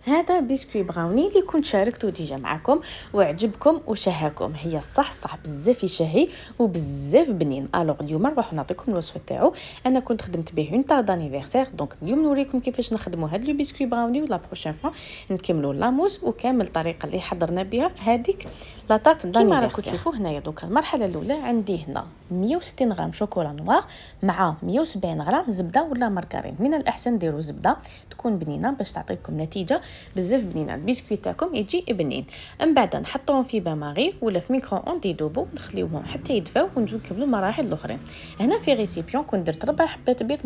هذا بسكوي براوني اللي كنت شاركته ديجا معكم وعجبكم وشهاكم. هي صح بزاف يشهي وبزاف بنين. الوغ اليوم نروح نعطيكم الوصفه تاعو. انا كنت خدمت به اون طار دانيفرسير، دونك اليوم نوريكم كيفاش نخدموا هذا لو بسكوي براوني، ولا بروشين فوا نكملوا لاموس وكامل الطريقه اللي حضرنا بها هذيك لا طارت دانيفرسير. كما راكم تشوفوا هنايا دوكا المرحله الاولى عندي هنا 160 غرام شوكولا نوار مع 170 غرام زبده ولا مارغرين. من الاحسن ديروا زبده تكون بنينه باش تعطيكم نتيجه بزاف بنينه، البسكويت تاعكم يجي بنين. من بعد نحطوهم في باماغي ولا في ميكرو اوند يذوبوا، نخليوهم حتى يدفاو ونجيو نكملوا المراحل الاخرين. هنا في ريسيبيون كنت درت 4 حبات بيض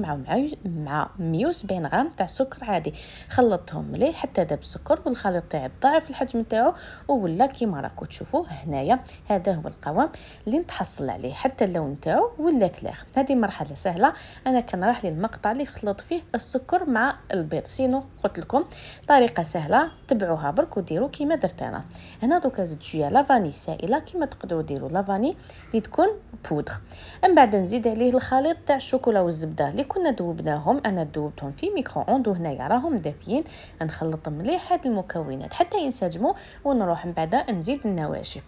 مع 170 غرام تاع سكر عادي، خلطتهم مليح حتى داب السكر والخليط تاعي ضاعف الحجم تاعو ولا كيما راكم تشوفوا هنايا. هذا هو القوام اللي نتحصل عليه، حتى اللون تاعو ولا كلير. هذه مرحله سهله، انا كان راح لي المقطع اللي خلط فيه السكر مع البيض، سينو قلت لكم طريقه سهله تبعوها برك وديروا كيما درت انا. هنا دوكا زدت شويه لافاني سائله، كيما تقدروا ديروا لافاني اللي تكون بودر. من بعد نزيد عليه الخليط تاع الشوكولا والزبده اللي كنا ذوبناهم، انا ذوبتهم في ميكرو اوند وهنايا راهم دافيين. نخلط مليح هاد المكونات حتى ينسجموا ونروح من بعد نزيد النواشف.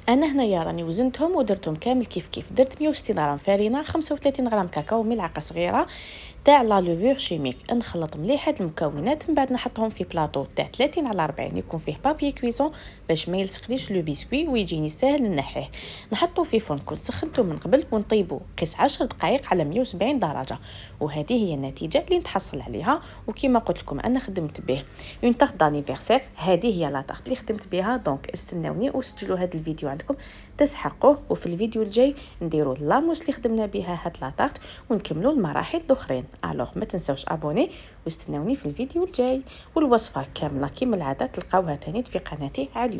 انا هنايا راني وزنتهم ودرتهم كامل كيف درت 160 غرام فارينه، 35 غرام كاكاو، ملعقه صغيره تاع لا لوفور شيميك. نخلط مليح هاد المكونات، من بعد نحطهم في بلاطو تاع 30 على 40 يكون فيه بابي كويسون باش ما يلصقليش لو بسكوي ويجيني ساهل نحيه. نحطو في فرن كنت سخنته من قبل ونطيبو قيس 10 دقائق على 170 درجه. وهذه هي النتيجه اللي نتحصل عليها. وكما قلت لكم انا خدمت به اون طارت دانيفرسير، هذه هي لا طارت اللي خدمت بها. دونك استناوني وسجلوا هذا الفيديو عندكم تسحقوه، وفي الفيديو الجاي نديروا لاموس اللي خدمنا بها هاد لا طارت ونكملوا المراحل الاخرين. الوغ ما تنسوش ابوني واستناوني في الفيديو الجاي، والوصفه كامله كما العاده تلقاوها تاني في قناتي على اليوتيوب.